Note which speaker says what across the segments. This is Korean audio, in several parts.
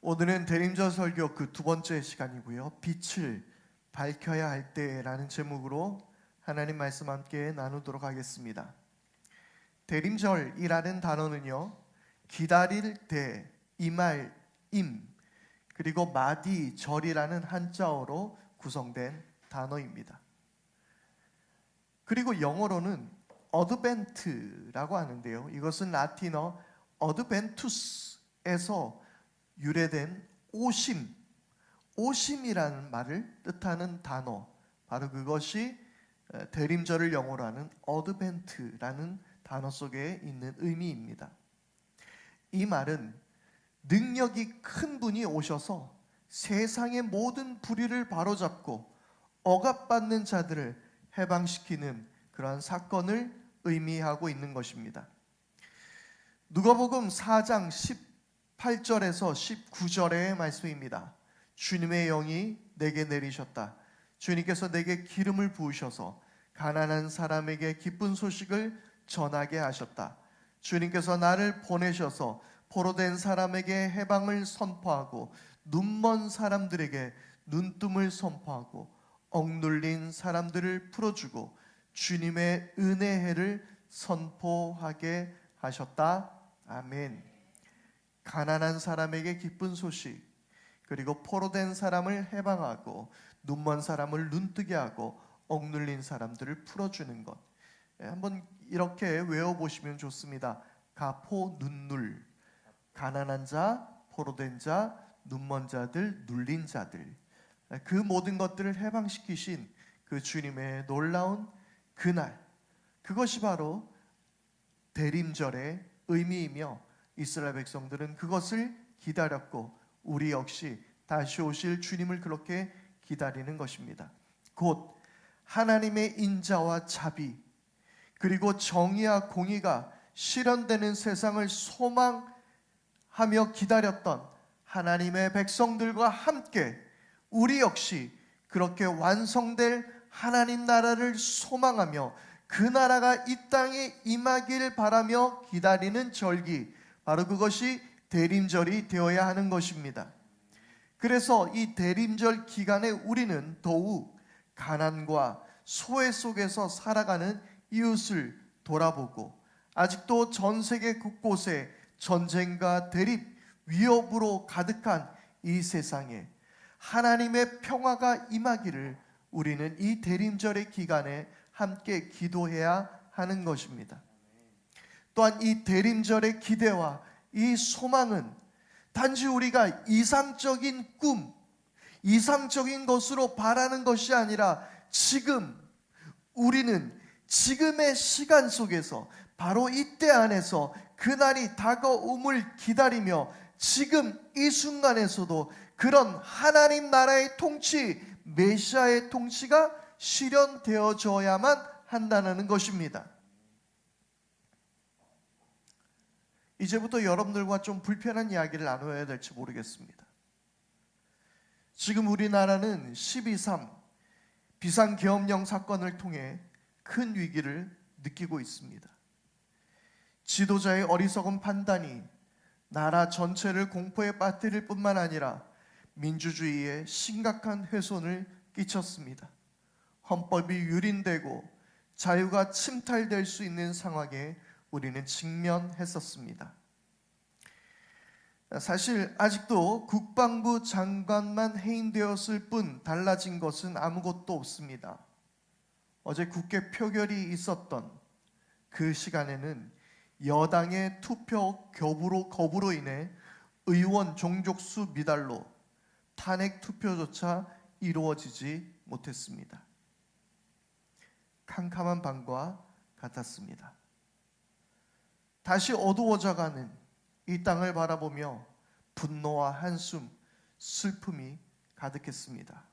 Speaker 1: 오늘은 대림절 설교 그 두 번째 시간이고요. 빛을 밝혀야 할 때라는 제목으로 하나님 말씀 함께 나누도록 하겠습니다. 대림절이라는 단어는요, 기다릴 때, 임할 임, 그리고 마디절이라는 한자어로 구성된 단어입니다. 그리고 영어로는 어드벤트라고 하는데요, 이것은 라틴어 어드벤투스에서 유래된 오심이라는 말을 뜻하는 단어, 바로 그것이 대림절을 영어로 하는 어드벤트라는 단어 속에 있는 의미입니다. 이 말은 능력이 큰 분이 오셔서 세상의 모든 불의를 바로잡고 억압받는 자들을 해방시키는 그러한 사건을 의미하고 있는 것입니다. 누가복음 4장 18절에서 19절의 말씀입니다. 주님의 영이 내게 내리셨다. 주님께서 내게 기름을 부으셔서 가난한 사람에게 기쁜 소식을 전하게 하셨다. 주님께서 나를 보내셔서 포로된 사람에게 해방을 선포하고 눈먼 사람들에게 눈뜸을 선포하고 억눌린 사람들을 풀어주고 주님의 은혜해를 선포하게 하셨다. 아멘. 가난한 사람에게 기쁜 소식, 그리고 포로된 사람을 해방하고 눈먼 사람을 눈뜨게 하고 억눌린 사람들을 풀어주는 것. 한번 이렇게 외워보시면 좋습니다. 가포 눈눌, 가난한 자, 포로된 자, 눈먼 자들, 눌린 자들, 그 모든 것들을 해방시키신 그 주님의 놀라운 그날, 그것이 바로 대림절의 의미이며 이스라엘 백성들은 그것을 기다렸고 우리 역시 다시 오실 주님을 그렇게 기다리는 것입니다. 곧 하나님의 인자와 자비, 그리고 정의와 공의가 실현되는 세상을 소망하며 기다렸던 하나님의 백성들과 함께 우리 역시 그렇게 완성될 하나님 나라를 소망하며 그 나라가 이 땅에 임하길 바라며 기다리는 절기, 바로 그것이 대림절이 되어야 하는 것입니다. 그래서 이 대림절 기간에 우리는 더욱 가난과 소외 속에서 살아가는 이웃을 돌아보고, 아직도 전 세계 곳곳에 전쟁과 대립, 위협으로 가득한 이 세상에 하나님의 평화가 임하기를 우리는 이 대림절의 기간에 함께 기도해야 하는 것입니다. 또한 이 대림절의 기대와 이 소망은 단지 우리가 이상적인 꿈, 이상적인 것으로 바라는 것이 아니라 지금 우리는 지금의 시간 속에서 바로 이때 안에서 그날이 다가옴을 기다리며 지금 이 순간에서도 그런 하나님 나라의 통치, 메시아의 통치가 실현되어져야만 한다는 것입니다. 이제부터 여러분들과 좀 불편한 이야기를 나눠야 될지 모르겠습니다. 지금 우리나라는 12.3 비상계엄령 사건을 통해 큰 위기를 느끼고 있습니다. 지도자의 어리석은 판단이 나라 전체를 공포에 빠뜨릴 뿐만 아니라 민주주의에 심각한 훼손을 끼쳤습니다. 헌법이 유린되고 자유가 침탈될 수 있는 상황에 우리는 직면했었습니다. 사실 아직도 국방부 장관만 해임되었을 뿐 달라진 것은 아무것도 없습니다. 어제 국회 표결이 있었던 그 시간에는 여당의 투표 거부로 인해 의원 종족수 미달로 탄핵 투표조차 이루어지지 못했습니다. 캄캄한 밤과 같았습니다. 다시 어두워져가는 이 땅을 바라보며 분노와 한숨, 슬픔이 가득했습니다.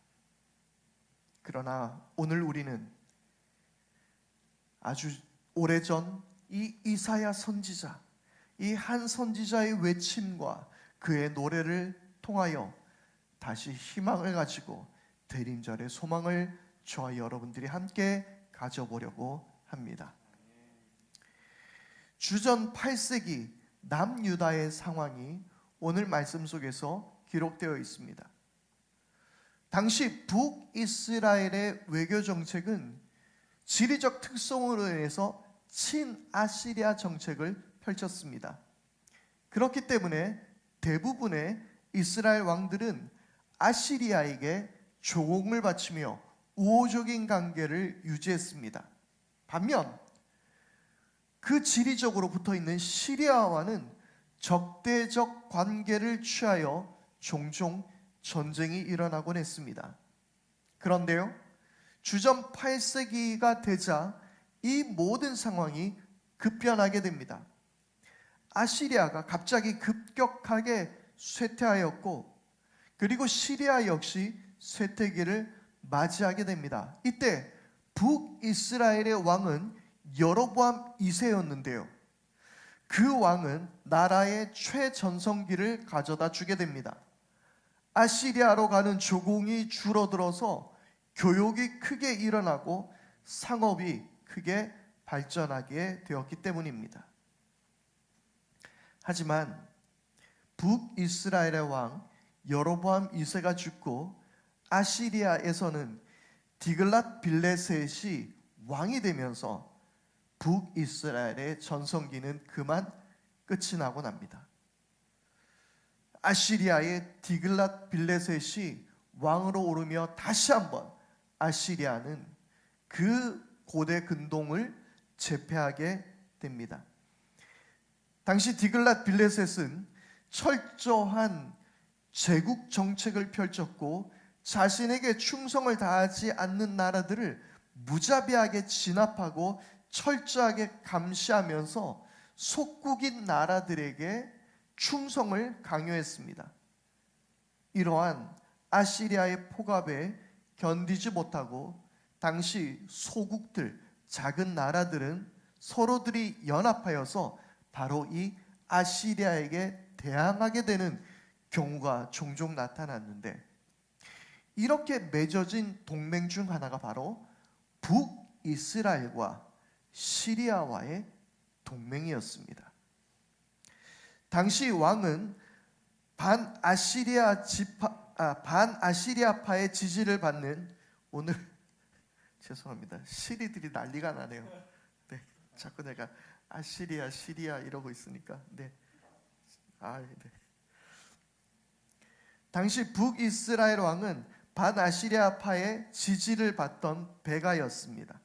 Speaker 1: 그러나 오늘 우리는 아주 오래전 이 이사야 선지자, 이 한 선지자의 외침과 그의 노래를 통하여 다시 희망을 가지고 대림절의 소망을 저와 여러분들이 함께 가져보려고 합니다. 주전 8세기 남유다의 상황이 오늘 말씀 속에서 기록되어 있습니다. 당시 북이스라엘의 외교 정책은 지리적 특성으로 인해서 친아시리아 정책을 펼쳤습니다. 그렇기 때문에 대부분의 이스라엘 왕들은 아시리아에게 조공을 바치며 우호적인 관계를 유지했습니다. 반면 그 지리적으로 붙어있는 시리아와는 적대적 관계를 취하여 종종 전쟁이 일어나곤 했습니다. 그런데요, 주전 8세기가 되자 이 모든 상황이 급변하게 됩니다. 아시리아가 갑자기 급격하게 쇠퇴하였고, 그리고 시리아 역시 쇠퇴기를 맞이하게 됩니다. 이때 북이스라엘의 왕은 여로보암 2세였는데요, 그 왕은 나라의 최전성기를 가져다 주게 됩니다. 아시리아로 가는 조공이 줄어들어서 교역이 크게 일어나고 상업이 크게 발전하게 되었기 때문입니다. 하지만 북이스라엘의 왕 여로보암 2세가 죽고 아시리아에서는 디글랏 빌레셋이 왕이 되면서 북이스라엘의 전성기는 그만 끝이 나고 납니다. 아시리아의 디글랏 빌레셋이 왕으로 오르며 다시 한번 아시리아는 그 고대 근동을 제패하게 됩니다. 당시 디글랏 빌레셋은 철저한 제국 정책을 펼쳤고, 자신에게 충성을 다하지 않는 나라들을 무자비하게 진압하고 철저하게 감시하면서 속국인 나라들에게 충성을 강요했습니다. 이러한 아시리아의 포갑에 견디지 못하고 당시 소국들, 작은 나라들은 서로들이 연합하여서 바로 이 아시리아에게 대항하게 되는 경우가 종종 나타났는데, 이렇게 맺어진 동맹 중 하나가 바로 북이스라엘과 시리아와의 동맹이었습니다. 당시 왕은 반아시리아파의 지지를 받는, 오늘 죄송합니다, 시리들이 난리가 나네요. 네, 자꾸 내가 아시리아, 시리아 이러고 있으니까. 네. 네. 당시 북이스라엘 왕은 반아시리아파의 지지를 받던 베가였습니다.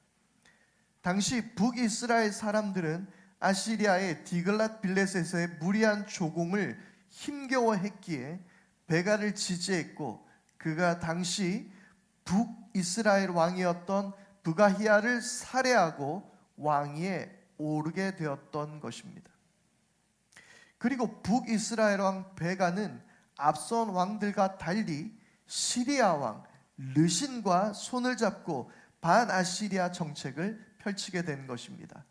Speaker 1: 당시 북이스라엘 사람들은 아시리아의 디글랏 빌레셋의 무리한 조공을 힘겨워했기에 베가를 지지했고, 그가 당시 북이스라엘 왕이었던 부가히야를 살해하고 왕위에 오르게 되었던 것입니다. 그리고 북이스라엘 왕 베가는 앞선 왕들과 달리 시리아 왕 르신과 손을 잡고 반아시리아 정책을 펼치게 된 것입니다.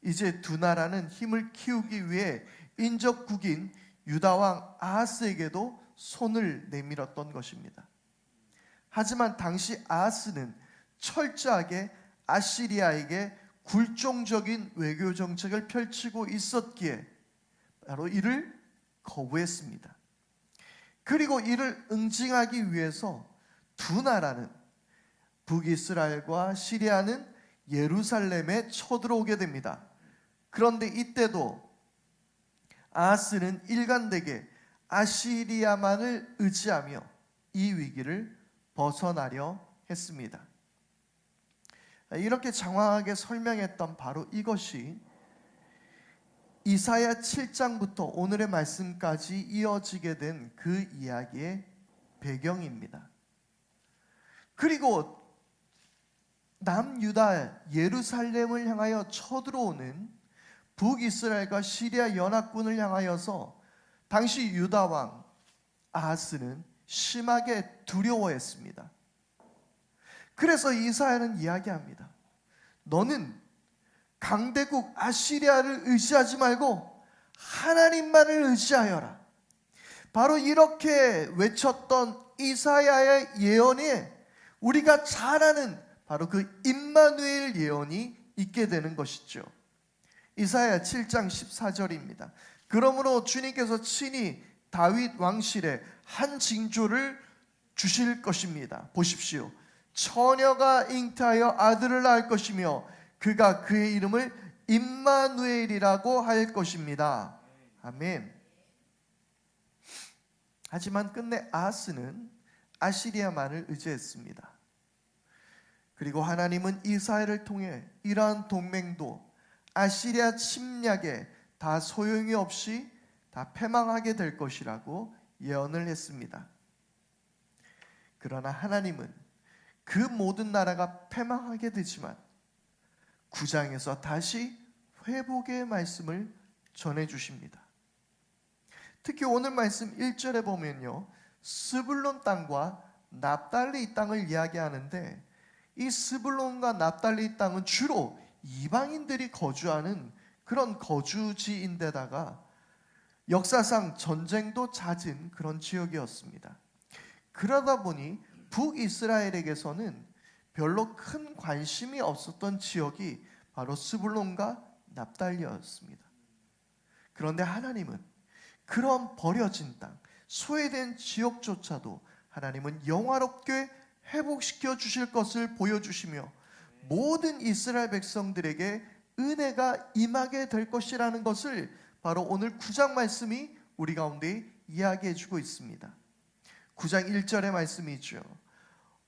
Speaker 1: 이제 두 나라는 힘을 키우기 위해 인접국인 유다 왕 아하스에게도 손을 내밀었던 것입니다. 하지만 당시 아하스는 철저하게 아시리아에게 굴종적인 외교 정책을 펼치고 있었기에 바로 이를 거부했습니다. 그리고 이를 응징하기 위해서 두 나라는, 북이스라엘과 시리아는 예루살렘에 쳐들어오게 됩니다. 그런데 이때도 아하스는 일관되게 아시리아만을 의지하며 이 위기를 벗어나려 했습니다. 이렇게 장황하게 설명했던 바로 이것이 이사야 7장부터 오늘의 말씀까지 이어지게 된 그 이야기의 배경입니다. 그리고 남유다 예루살렘을 향하여 쳐들어오는 북이스라엘과 시리아 연합군을 향하여서 당시 유다 왕 아하스는 심하게 두려워했습니다. 그래서 이사야는 이야기합니다. 너는 강대국 아시리아를 의지하지 말고 하나님만을 의지하여라. 바로 이렇게 외쳤던 이사야의 예언에 우리가 잘 아는 바로 그 임마누엘 예언이 있게 되는 것이죠. 이사야 7장 14절입니다. 그러므로 주님께서 친히 다윗 왕실에 한 징조를 주실 것입니다. 보십시오. 처녀가 잉태하여 아들을 낳을 것이며 그가 그의 이름을 임마누엘이라고 할 것입니다. 아멘. 하지만 끝내 아하스는 아시리아만을 의지했습니다. 그리고 하나님은 이스라엘을 통해 이러한 동맹도 아시리아 침략에 다 소용이 없이 다 패망하게 될 것이라고 예언을 했습니다. 그러나 하나님은 그 모든 나라가 패망하게 되지만 9장에서 다시 회복의 말씀을 전해주십니다. 특히 오늘 말씀 1절에 보면요, 스불론 땅과 납달리 땅을 이야기하는데, 이 스불론과 납달리 땅은 주로 이방인들이 거주하는 그런 거주지인데다가 역사상 전쟁도 잦은 그런 지역이었습니다. 그러다 보니 북이스라엘에게서는 별로 큰 관심이 없었던 지역이 바로 스불론과 납달리였습니다. 그런데 하나님은 그런 버려진 땅, 소외된 지역조차도 하나님은 영화롭게 회복시켜 주실 것을 보여주시며 모든 이스라엘 백성들에게 은혜가 임하게 될 것이라는 것을 바로 오늘 9장 말씀이 우리 가운데 이야기해 주고 있습니다. 9장 1절의 말씀이죠.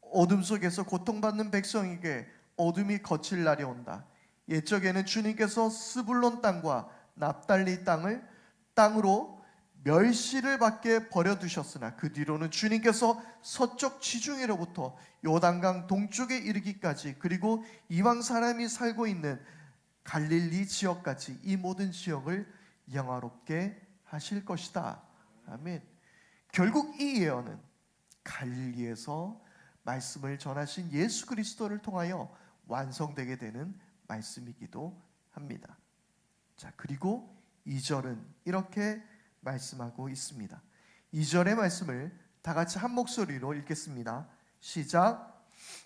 Speaker 1: 어둠 속에서 고통받는 백성에게 어둠이 거칠 날이 온다. 옛적에는 주님께서 스불론 땅과 납달리 땅으로 멸시를 받게 버려두셨으나 그 뒤로는 주님께서 서쪽 지중해로부터 요단강 동쪽에 이르기까지, 그리고 이방 사람이 살고 있는 갈릴리 지역까지 이 모든 지역을 영화롭게 하실 것이다. 아멘. 결국 이 예언은 갈릴리에서 말씀을 전하신 예수 그리스도를 통하여 완성되게 되는 말씀이기도 합니다. 자, 그리고 2절은 이렇게 말씀하고 있습니다. 2절의 말씀을 다 같이 한 목소리로 읽겠습니다. 시작.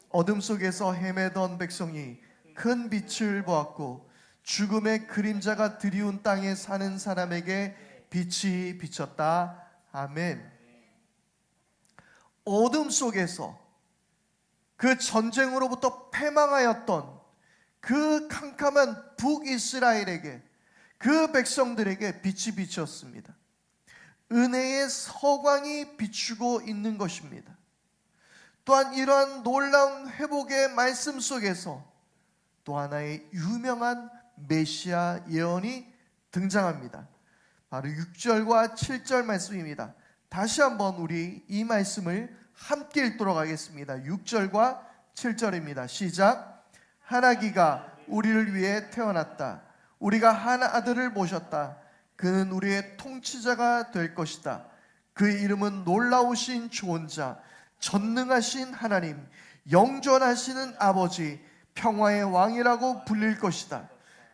Speaker 1: 어둠 속에서 헤매던 백성이 큰 빛을 보았고 죽음의 그림자가 드리운 땅에 사는 사람에게 빛이 비쳤다. 아멘. 어둠 속에서 그 전쟁으로부터 패망하였던 그 캄캄한 북이스라엘에게, 그 백성들에게 빛이 비쳤습니다. 은혜의 서광이 비추고 있는 것입니다. 또한 이러한 놀라운 회복의 말씀 속에서 또 하나의 유명한 메시아 예언이 등장합니다. 바로 6절과 7절 말씀입니다. 다시 한번 우리 이 말씀을 함께 읽도록 하겠습니다. 6절과 7절입니다. 시작. 하나기가 우리를 위해 태어났다. 우리가 한 아들을 모셨다. 그는 우리의 통치자가 될 것이다. 그의 이름은 놀라우신 조언자, 전능하신 하나님, 영존하시는 아버지, 평화의 왕이라고 불릴 것이다.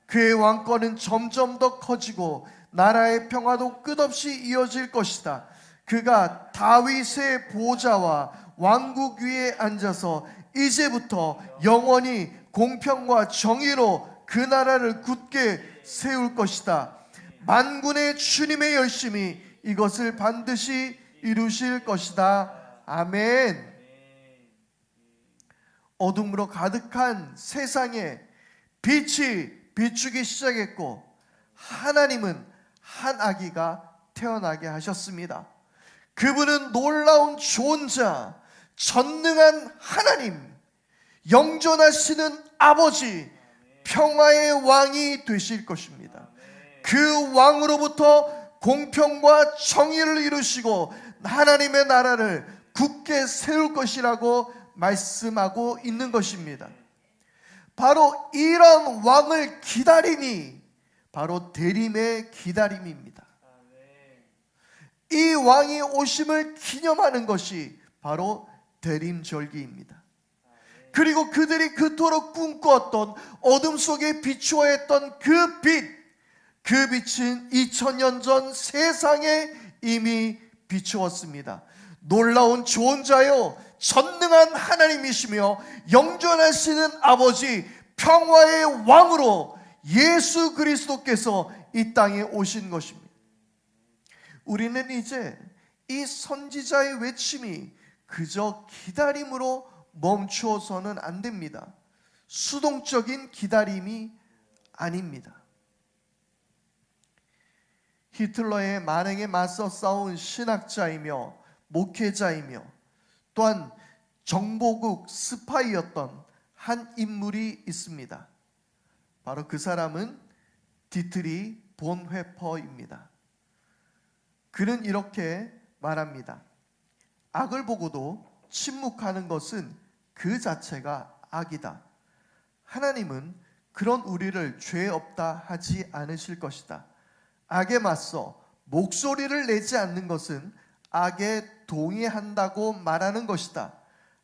Speaker 1: 그의 왕권은 점점 더 커지고 나라의 평화도 끝없이 이어질 것이다. 그가 다윗의 보좌와 왕국 위에 앉아서 이제부터 영원히 공평과 정의로 그 나라를 굳게 세울 것이다. 만군의 주님의 열심이 이것을 반드시 이루실 것이다. 아멘. 어둠으로 가득한 세상에 빛이 비추기 시작했고 하나님은 한 아기가 태어나게 하셨습니다. 그분은 놀라운 존자, 전능한 하나님, 영존하시는 아버지, 평화의 왕이 되실 것입니다. 그 왕으로부터 공평과 정의를 이루시고 하나님의 나라를 굳게 세울 것이라고 말씀하고 있는 것입니다. 바로 이런 왕을 기다림이 바로 대림의 기다림입니다. 이 왕이 오심을 기념하는 것이 바로 대림절기입니다. 그리고 그들이 그토록 꿈꾸었던 어둠 속에 비추어 했던 그 빛, 그 빛은 2000년 전 세상에 이미 비추었습니다. 놀라운 존자요, 전능한 하나님이시며 영존하시는 아버지, 평화의 왕으로 예수 그리스도께서 이 땅에 오신 것입니다. 우리는 이제 이 선지자의 외침이 그저 기다림으로 멈추어서는 안 됩니다. 수동적인 기다림이 아닙니다. 히틀러의 만행에 맞서 싸운 신학자이며 목회자이며 또한 정보국 스파이였던 한 인물이 있습니다. 바로 그 사람은 디트리 본회퍼입니다. 그는 이렇게 말합니다. 악을 보고도 침묵하는 것은 그 자체가 악이다. 하나님은 그런 우리를 죄 없다 하지 않으실 것이다. 악에 맞서 목소리를 내지 않는 것은 악에 동의한다고 말하는 것이다.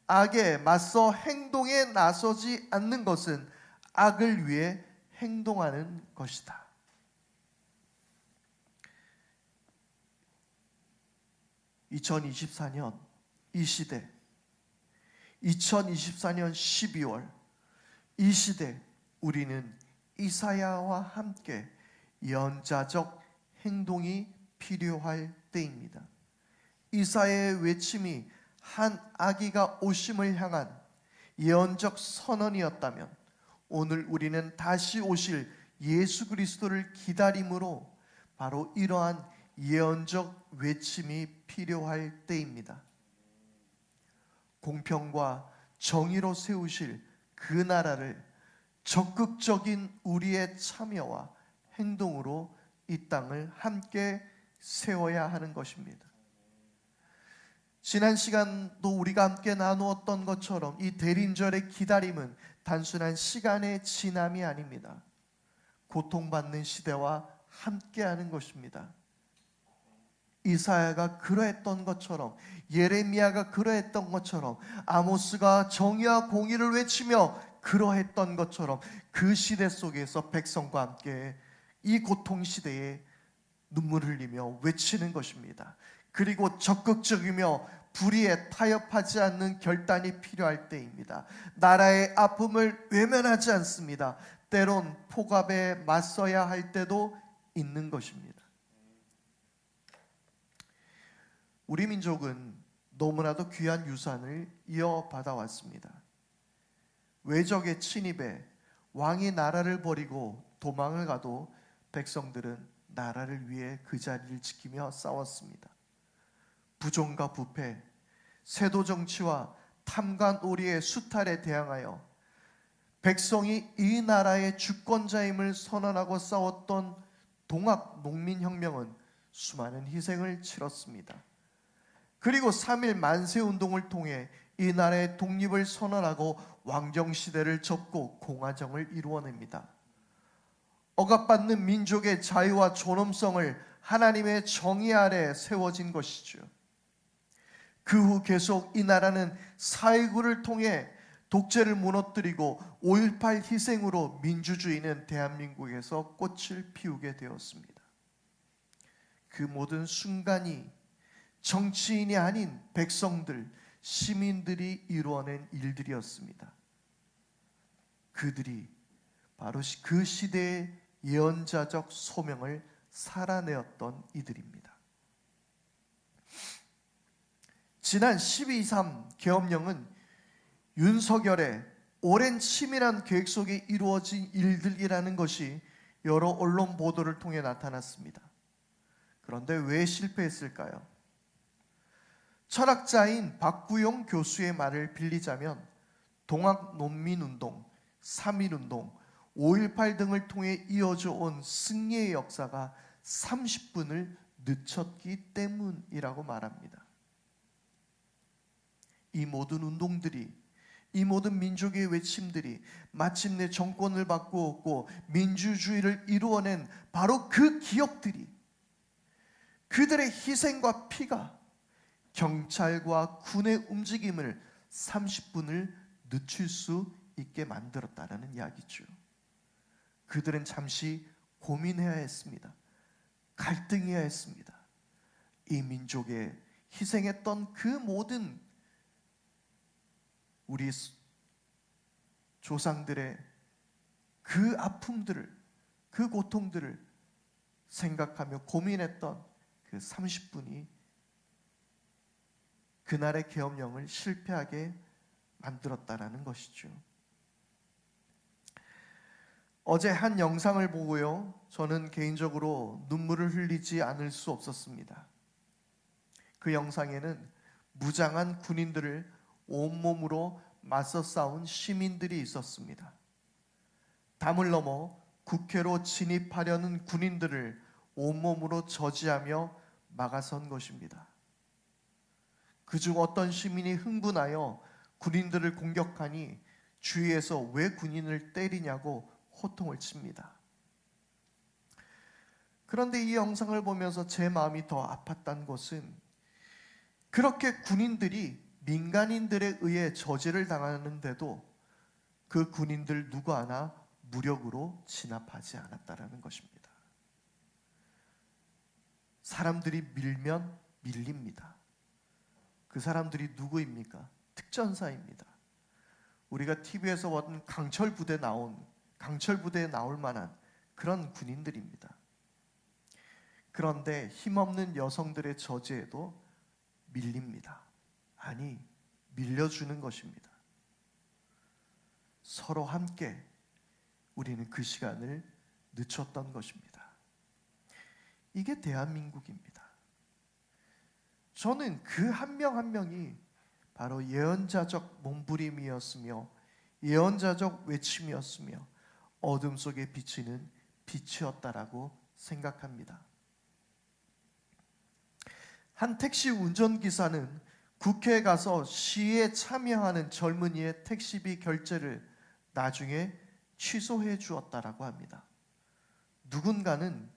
Speaker 1: 악에 맞서 행동에 나서지 않는 것은 악을 위해 행동하는 것이다. (2024년) 이 시대, 2024년 12월 이 시대, 우리는 이사야와 함께 예언자적 행동이 필요할 때입니다. 이사야의 외침이 한 아기가 오심을 향한 예언적 선언이었다면 오늘 우리는 다시 오실 예수 그리스도를 기다림으로 바로 이러한 예언적 외침이 필요할 때입니다. 공평과 정의로 세우실 그 나라를 적극적인 우리의 참여와 행동으로 이 땅을 함께 세워야 하는 것입니다. 지난 시간도 우리가 함께 나누었던 것처럼 이 대림절의 기다림은 단순한 시간의 지남이 아닙니다. 고통받는 시대와 함께하는 것입니다. 이사야가 그러했던 것처럼, 예레미야가 그러했던 것처럼, 아모스가 정의와 공의를 외치며 그러했던 것처럼 그 시대 속에서 백성과 함께 이 고통 시대에 눈물 흘리며 외치는 것입니다. 그리고 적극적이며 불의에 타협하지 않는 결단이 필요할 때입니다. 나라의 아픔을 외면하지 않습니다. 때론 폭압에 맞서야 할 때도 있는 것입니다. 우리 민족은 너무나도 귀한 유산을 이어받아 왔습니다. 외적의 침입에 왕이 나라를 버리고 도망을 가도 백성들은 나라를 위해 그 자리를 지키며 싸웠습니다. 부정과 부패, 세도 정치와 탐관오리의 수탈에 대항하여 백성이 이 나라의 주권자임을 선언하고 싸웠던 동학 농민혁명은 수많은 희생을 치렀습니다. 그리고 3.1 만세운동을 통해 이 나라의 독립을 선언하고 왕정시대를 접고 공화정을 이루어냅니다. 억압받는 민족의 자유와 존엄성을 하나님의 정의 아래 세워진 것이죠. 그 후 계속 이 나라는 4.19를 통해 독재를 무너뜨리고 5.18 희생으로 민주주의는 대한민국에서 꽃을 피우게 되었습니다. 그 모든 순간이 정치인이 아닌 백성들, 시민들이 이루어낸 일들이었습니다. 그들이 바로 그 시대의 예언자적 소명을 살아내었던 이들입니다. 지난 12.3 계엄령은 윤석열의 오랜 치밀한 계획 속에 이루어진 일들이라는 것이 여러 언론 보도를 통해 나타났습니다. 그런데 왜 실패했을까요? 철학자인 박구용 교수의 말을 빌리자면 동학농민운동, 3.1운동, 5.18 등을 통해 이어져 온 승리의 역사가 30분을 늦췄기 때문이라고 말합니다. 이 모든 운동들이, 이 모든 민족의 외침들이 마침내 정권을 바꾸었고 민주주의를 이루어낸 바로 그 기억들이, 그들의 희생과 피가 경찰과 군의 움직임을 30분을 늦출 수 있게 만들었다는 이야기죠. 그들은 잠시 고민해야 했습니다. 갈등해야 했습니다. 이 민족에 희생했던 그 모든 우리 조상들의 그 아픔들을, 그 고통들을 생각하며 고민했던 그 그 30분이 그날의 계엄령을 실패하게 만들었다라는 것이죠. 어제 한 영상을 보고요, 저는 개인적으로 눈물을 흘리지 않을 수 없었습니다. 그 영상에는 무장한 군인들을 온몸으로 맞서 싸운 시민들이 있었습니다. 담을 넘어 국회로 진입하려는 군인들을 온몸으로 저지하며 막아선 것입니다. 그중 어떤 시민이 흥분하여 군인들을 공격하니 주위에서 왜 군인을 때리냐고 호통을 칩니다. 그런데 이 영상을 보면서 제 마음이 더 아팠던 것은, 그렇게 군인들이 민간인들에 의해 저지를 당하는데도 그 군인들 누구 하나 무력으로 진압하지 않았다라는 것입니다. 사람들이 밀면 밀립니다. 그 사람들이 누구입니까? 특전사입니다. 우리가 TV에서 봤던 강철 부대에 나올 만한 그런 군인들입니다. 그런데 힘없는 여성들의 저지에도 밀립니다. 아니, 밀려주는 것입니다. 서로 함께 우리는 그 시간을 늦췄던 것입니다. 이게 대한민국입니다. 저는 그 한 명 한 명이 바로 예언자적 몸부림이었으며 예언자적 외침이었으며 어둠 속에 비치는 빛이었다라고 생각합니다. 한 택시 운전기사는 국회에 가서 시위에 참여하는 젊은이의 택시비 결제를 나중에 취소해 주었다라고 합니다. 누군가는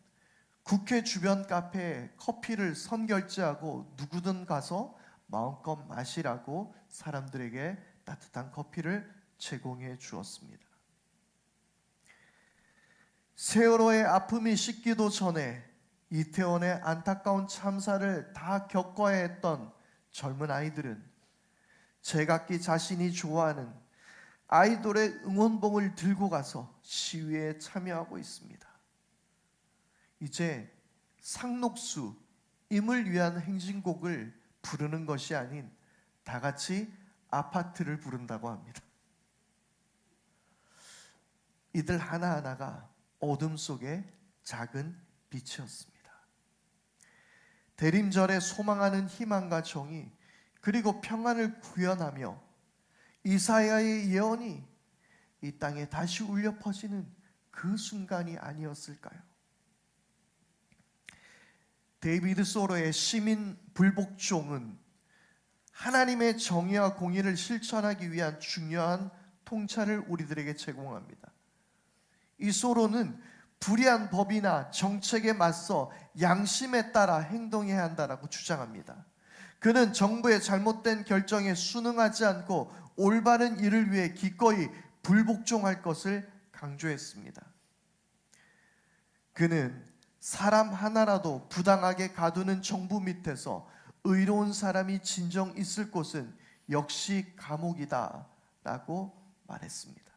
Speaker 1: 국회 주변 카페에 커피를 선결제하고 누구든 가서 마음껏 마시라고 사람들에게 따뜻한 커피를 제공해 주었습니다. 세월호의 아픔이 식기도 전에 이태원의 안타까운 참사를 다 겪어야 했던 젊은 아이들은 제각기 자신이 좋아하는 아이돌의 응원봉을 들고 가서 시위에 참여하고 있습니다. 이제 상록수임을 위한 행진곡을 부르는 것이 아닌 다 같이 아파트를 부른다고 합니다. 이들 하나하나가 어둠 속의 작은 빛이었습니다. 대림절에 소망하는 희망과 정의, 그리고 평안을 구현하며 이사야의 예언이 이 땅에 다시 울려 퍼지는 그 순간이 아니었을까요? 데이비드 소로의 시민 불복종은 하나님의 정의와 공의를 실천하기 위한 중요한 통찰을 우리들에게 제공합니다. 이 소로는 불의한 법이나 정책에 맞서 양심에 따라 행동해야 한다라고 주장합니다. 그는 정부의 잘못된 결정에 순응하지 않고 올바른 일을 위해 기꺼이 불복종할 것을 강조했습니다. 그는 사람 하나라도 부당하게 가두는 정부 밑에서 의로운 사람이 진정 있을 곳은 역시 감옥이다 라고 말했습니다.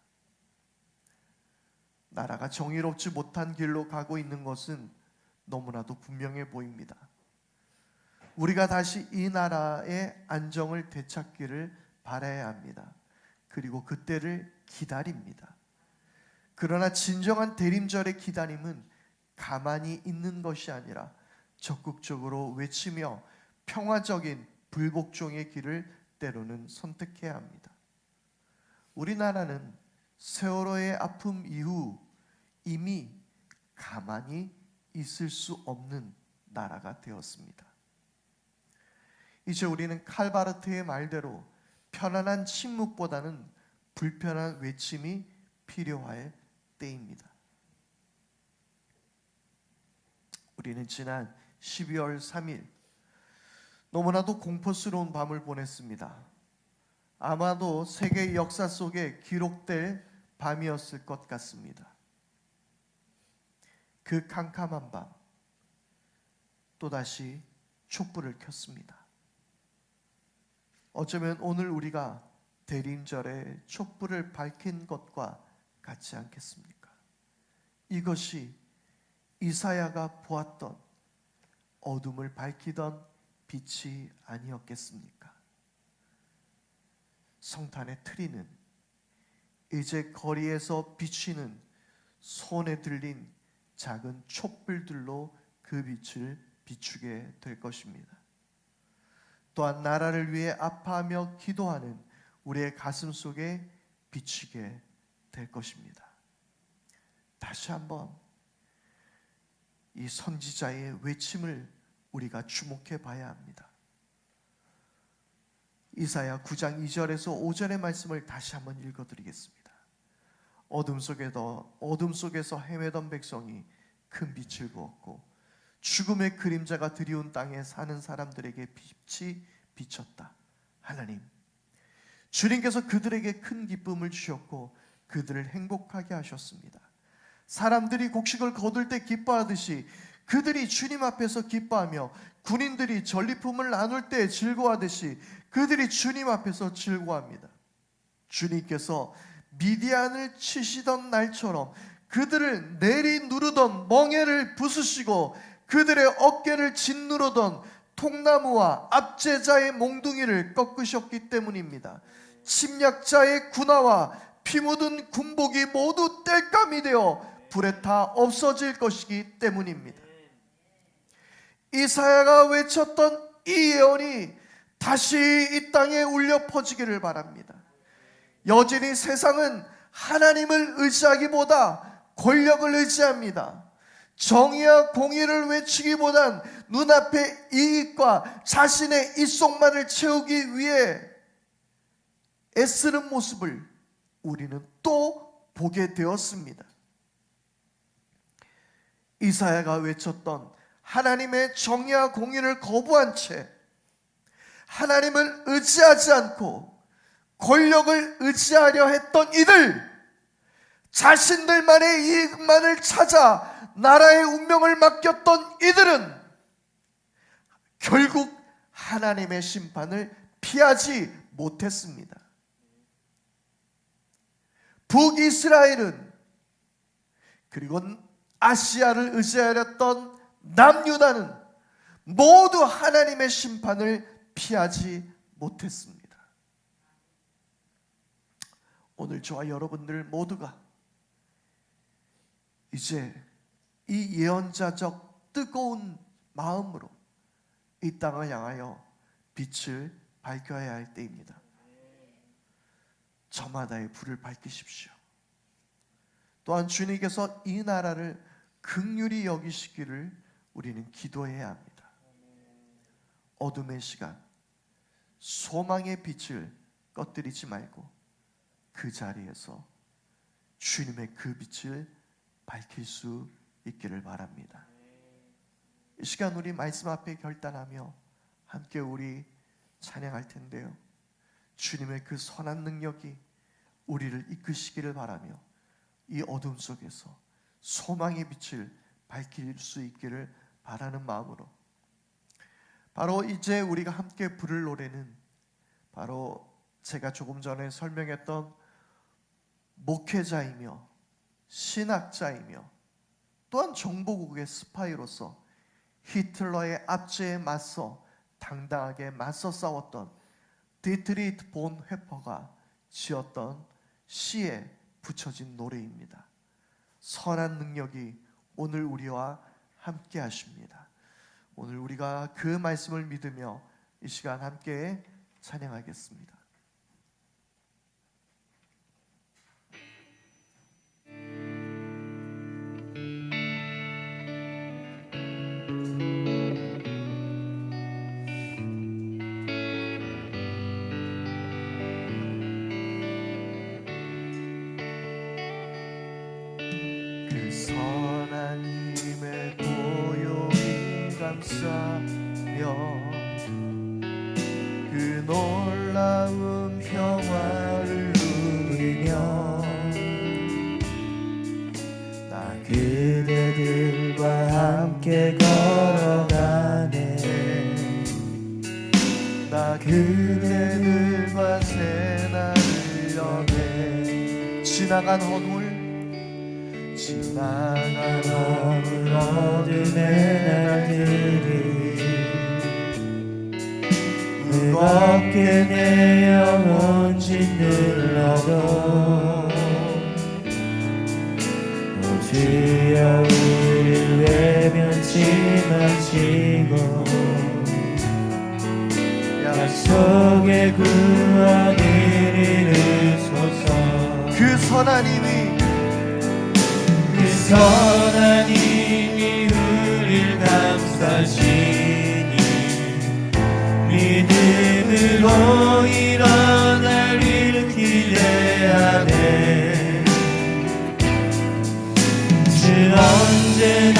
Speaker 1: 나라가 정의롭지 못한 길로 가고 있는 것은 너무나도 분명해 보입니다. 우리가 다시 이 나라의 안정을 되찾기를 바라야 합니다. 그리고 그때를 기다립니다. 그러나 진정한 대림절의 기다림은 가만히 있는 것이 아니라 적극적으로 외치며 평화적인 불복종의 길을 때로는 선택해야 합니다. 우리나라는 세월호의 아픔 이후 이미 가만히 있을 수 없는 나라가 되었습니다. 이제 우리는 칼바르트의 말대로 편안한 침묵보다는 불편한 외침이 필요할 때입니다. 우리는 지난 12월 3일 너무나도 공포스러운 밤을 보냈습니다. 아마도 세계의 역사 속에 기록될 밤이었을 것 같습니다. 그 캄캄한 밤, 또다시 촛불을 켰습니다. 어쩌면 오늘 우리가 대림절에 촛불을 밝힌 것과 같지 않겠습니까? 이것이 이사야가 보았던 어둠을 밝히던 빛이 아니었겠습니까? 성탄의 트리는 이제 거리에서 비치는 손에 들린 작은 촛불들로 그 빛을 비추게 될 것입니다. 또한 나라를 위해 아파하며 기도하는 우리의 가슴 속에 비치게 될 것입니다. 다시 한번 이 선지자의 외침을 우리가 주목해 봐야 합니다. 이사야 9장 2절에서 5절의 말씀을 다시 한번 읽어드리겠습니다. 어둠 속에서 헤매던 백성이 큰 빛을 보았고 죽음의 그림자가 드리운 땅에 사는 사람들에게 빛이 비쳤다. 하나님, 주님께서 그들에게 큰 기쁨을 주셨고 그들을 행복하게 하셨습니다. 사람들이 곡식을 거둘 때 기뻐하듯이 그들이 주님 앞에서 기뻐하며 군인들이 전리품을 나눌 때 즐거워하듯이 그들이 주님 앞에서 즐거워합니다. 주님께서 미디안을 치시던 날처럼 그들을 내리누르던 멍에를 부수시고 그들의 어깨를 짓누르던 통나무와 압제자의 몽둥이를 꺾으셨기 때문입니다. 침략자의 군화와 피 묻은 군복이 모두 땔감이 되어 불에 타 없어질 것이기 때문입니다. 이사야가 외쳤던 이 예언이 다시 이 땅에 울려 퍼지기를 바랍니다. 여전히 세상은 하나님을 의지하기보다 권력을 의지합니다. 정의와 공의를 외치기보단 눈앞의 이익과 자신의 입속만을 채우기 위해 애쓰는 모습을 우리는 또 보게 되었습니다. 이사야가 외쳤던 하나님의 정의와 공의를 거부한 채 하나님을 의지하지 않고 권력을 의지하려 했던 이들, 자신들만의 이익만을 찾아 나라의 운명을 맡겼던 이들은 결국 하나님의 심판을 피하지 못했습니다. 북이스라엘은 그리고 아시아를 의지하였던 남유다는 모두 하나님의 심판을 피하지 못했습니다. 오늘 저와 여러분들 모두가 이제 이 예언자적 뜨거운 마음으로 이 땅을 향하여 빛을 밝혀야 할 때입니다. 저마다의 불을 밝히십시오. 또한 주님께서 이 나라를 긍휼히 여기시기를 우리는 기도해야 합니다. 어둠의 시간, 소망의 빛을 꺼뜨리지 말고 그 자리에서 주님의 그 빛을 밝힐 수 있기를 바랍니다. 이 시간 우리 말씀 앞에 결단하며 함께 우리 찬양할 텐데요, 주님의 그 선한 능력이 우리를 이끄시기를 바라며 이 어둠 속에서 소망의 빛을 밝힐 수 있기를 바라는 마음으로, 바로 이제 우리가 함께 부를 노래는 바로 제가 조금 전에 설명했던 목회자이며 신학자이며 또한 정보국의 스파이로서 히틀러의 압제에 맞서 당당하게 맞서 싸웠던 디트리히 본 회퍼가 지었던 시에 붙여진 노래입니다. 선한 능력이 오늘 우리와 함께 하십니다. 오늘 우리가 그 말씀을 믿으며 이 시간 함께 찬양하겠습니다. 선한 힘에 고요히 감싸며 그 놀라운 평화를 누리며 나 그대들과 함께 걸어가네. 나 그대들과 새날을 여네. 지나간 허물
Speaker 2: 지나가는 어둠의 날들이 무겁게 내 영혼 짓눌러도 오 주여 우릴 외면치 마시고 약속의 구원을 이루소서.
Speaker 1: 그 선하님이
Speaker 2: 우릴 감싸시니 믿음으로 일어나길 기대하네. 주 언제나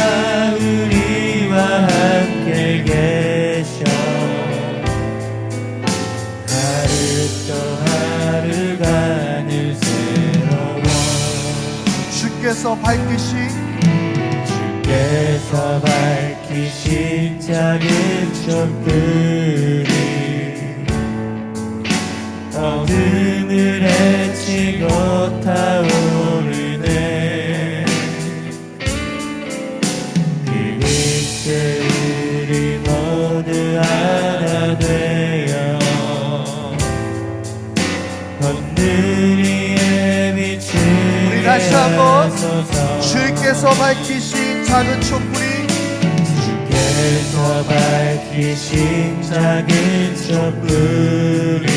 Speaker 2: 우리와 함께 계셔 하루 또 하루가 늘 새로워.
Speaker 1: 주께서 밝히신 작은 촛불이
Speaker 2: 어둠을 헤치고 타오르네. 그 빛에 우리 모두 하나 되어 건드리
Speaker 1: 우리 다시 한번 주께서 밝히신 작은 촛불이
Speaker 2: 주께서 밝히신 작은 촛불이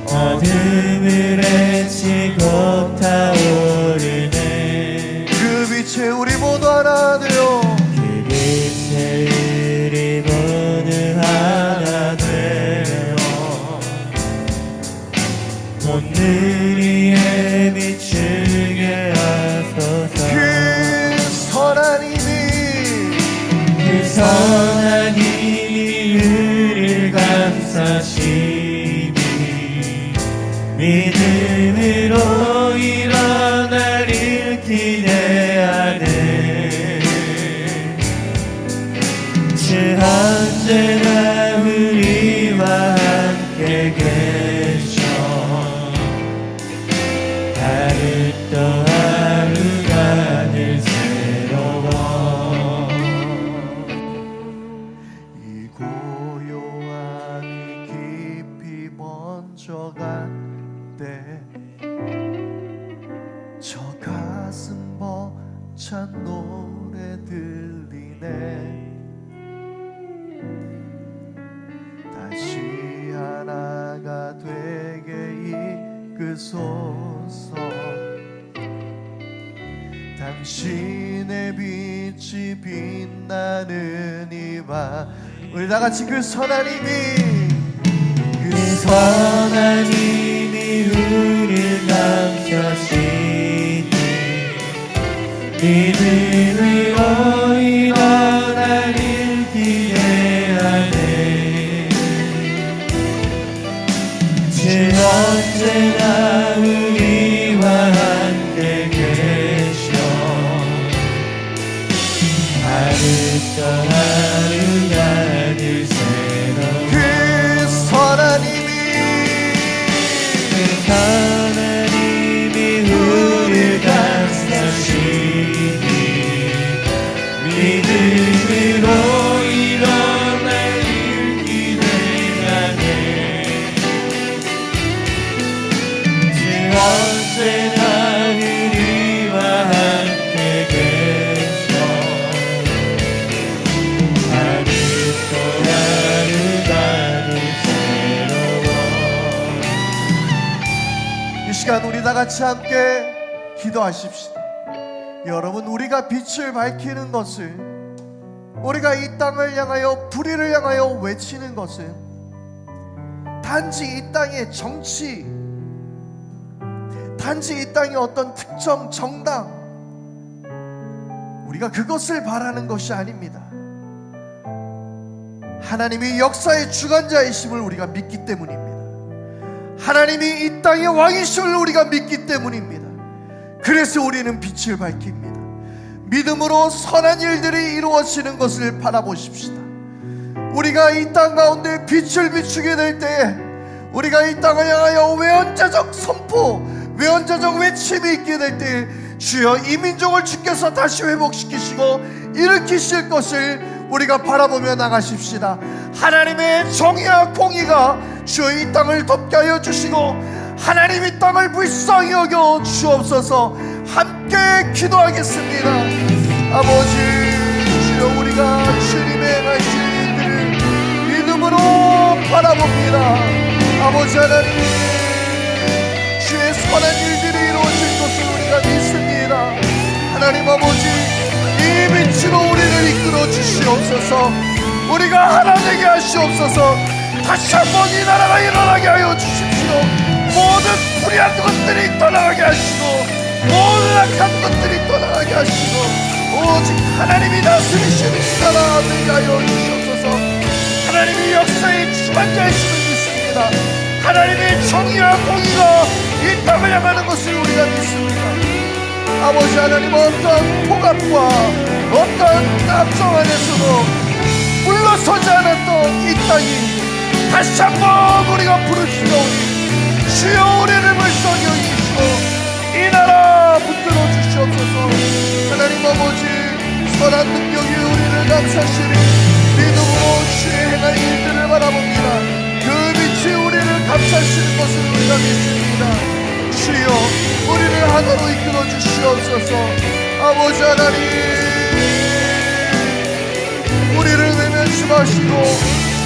Speaker 2: 어둠을 헤치고 타오르네.
Speaker 1: 그 빛에 우리 모두 하나 되어
Speaker 2: 그 빛에 우리 모두 하나 되어 오늘의 비추게 하소서.
Speaker 1: 그
Speaker 2: 선하님이 우릴 감싸시니 믿음으로 일어나길 기대하네. 주 언제나 우리와 함께 계셔 하루 또 하루가 늘 새로워.
Speaker 1: 이 고요함이 깊이 번져갈 때 저 가슴 벅찬 노래 들리네. 다시 하나가 되게 이끄소서. 당신의 빛이 빛나는 이 밤. 우리 다같이 그 선하님이
Speaker 2: 우릴 감싸시니 믿음으로 일어나길 기대하네. 주 언제나 우리와 함께 계셔 하루 또 하루가 늘 새로워.
Speaker 1: 그
Speaker 2: 하나님이 우릴 감싸시니 믿음으로 일어나길 기대하네. 주 언제나 우리와 함께 계셔 하루 또 하루가 늘 새로워.
Speaker 1: 이 시간 우리 다 같이 함께 기도하십시다. 여러분, 우리가 빛을 밝히는 것은, 우리가 이 땅을 향하여 불의를 향하여 외치는 것은 단지 이 땅의 정치, 단지 이 땅의 어떤 특정 정당, 우리가 그것을 바라는 것이 아닙니다. 하나님이 역사의 주관자이심을 우리가 믿기 때문입니다. 하나님이 이 땅의 왕이심을 우리가 믿기 때문입니다. 그래서 우리는 빛을 밝힙니다. 믿음으로 선한 일들이 이루어지는 것을 바라보십시다. 우리가 이 땅 가운데 빛을 비추게 될 때에 우리가 이 땅을 향하여 외연자적 선포, 외원자적 외침이 있게 될 때 주여 이 민족을 주께서 다시 회복시키시고 일으키실 것을 우리가 바라보며 나가십시다. 하나님의 정의와 공의가 주여 이 땅을 덮게 하여 주시고 하나님 이 땅을 불쌍히 여겨 주옵소서. 함께 기도하겠습니다. 아버지, 주여 우리가 주님의 행하실 일들을 믿음으로 바라봅니다. 아버지 하나님, 주의 선한 일들이 이루어질 것을 우리가 믿습니다. 하나님 아버지, 이 빛으로 우리를 이끌어 주시옵소서. 우리가 하나 되게 하시옵소서. 다시 한번 이 나라가 일어나게 하여 주십시오. 모든 불의한 것들이 떠나가게 하시고 모든 악한 것들이 떠나가게 하시고 오직 하나님이 다스리시는 이 나라 되게 하여 주시옵소서. 하나님이 역사의 주관자이심을 믿습니다. 하나님의 정의와 공의가 이 땅을 향하는 것을 우리가 믿습니다. 아버지 하나님, 어떤 폭압과 어떤 낙정 안에서도 물러서지 않았던 이 땅이 다시 한번 우리가 부르시오니 주여 우리를 불쌍히 여기시고 이 나라 붙들어 주시옵소서. 하나님 아버지, 선한 능력이 우리를 감싸시니 믿음으로 주의 행한 일들을 바라봅니다. 그 빛이 우리를 감싸시는 것을 우리가 믿습니다. 주여 우리를 하나로 이끌어 주시옵소서. 아버지 하나님, 우리를 외면치 마시고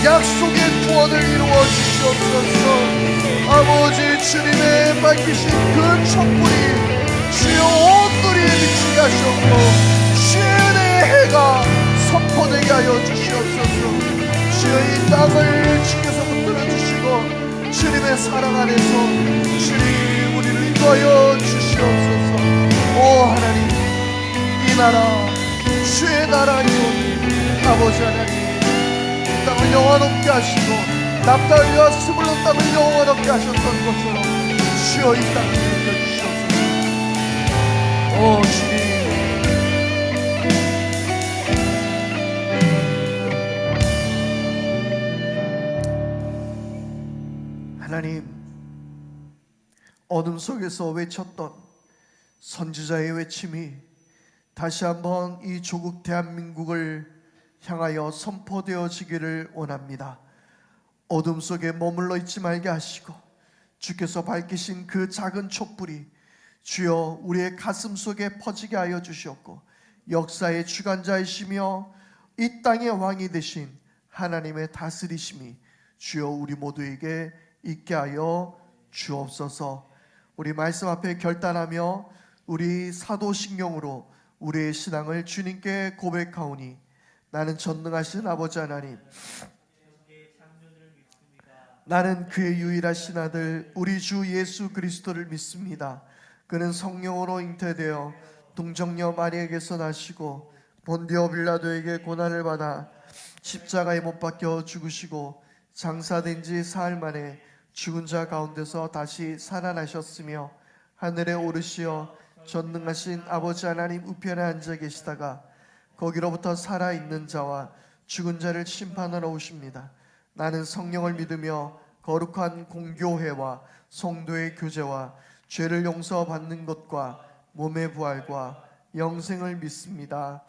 Speaker 1: 약속의 구원을 이루어 주시옵소서. 아버지, 주님의 밝히신 그 촛불이 주여 온 누리에 비치게 하시옵고 주의 은혜의 해가 선포되게 하여 주시옵소서. 주여 이 땅을 주께서 붙들어 주시고 주님의 사랑 안에서 주님 우리를 인도하여 주시옵소서. 오 하나님, 이 나라 주의 나라이오니 아버지 하나님, 이 땅을 영원롭게 하시고 납달리와 스불론 땅을 영원롭게 하셨던 것처럼 주여 이 땅을 일으켜주시옵소서. 오 주님, 하나님, 어둠 속에서 외쳤던 선지자의 외침이 다시 한번 이 조국 대한민국을 향하여 선포되어지기를 원합니다. 어둠 속에 머물러 있지 말게 하시고 주께서 밝히신 그 작은 촛불이 주여 우리의 가슴 속에 퍼지게 하여 주시옵고 역사의 주관자이시며 이 땅의 왕이 되신 하나님의 다스리심이 주여 우리 모두에게 있게 하여 주옵소서. 우리 말씀 앞에 결단하며 우리 사도신경으로 우리의 신앙을 주님께 고백하오니 나는 전능하신 아버지 하나님, 나는 그의 유일하신 아들 우리 주 예수 그리스도를 믿습니다. 그는 성령으로 잉태되어 동정녀 마리에게서 나시고 본디오 빌라도에게 고난을 받아 십자가에 못 박혀 죽으시고 장사된 지 사흘 만에 죽은 자 가운데서 다시 살아나셨으며 하늘에 오르시어 전능하신 아버지 하나님 우편에 앉아 계시다가 거기로부터 살아있는 자와 죽은 자를 심판하러 오십니다. 나는 성령을 믿으며 거룩한 공교회와 성도의 교제와 죄를 용서받는 것과 몸의 부활과 영생을 믿습니다.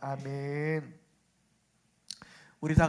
Speaker 1: 아멘. 우리 다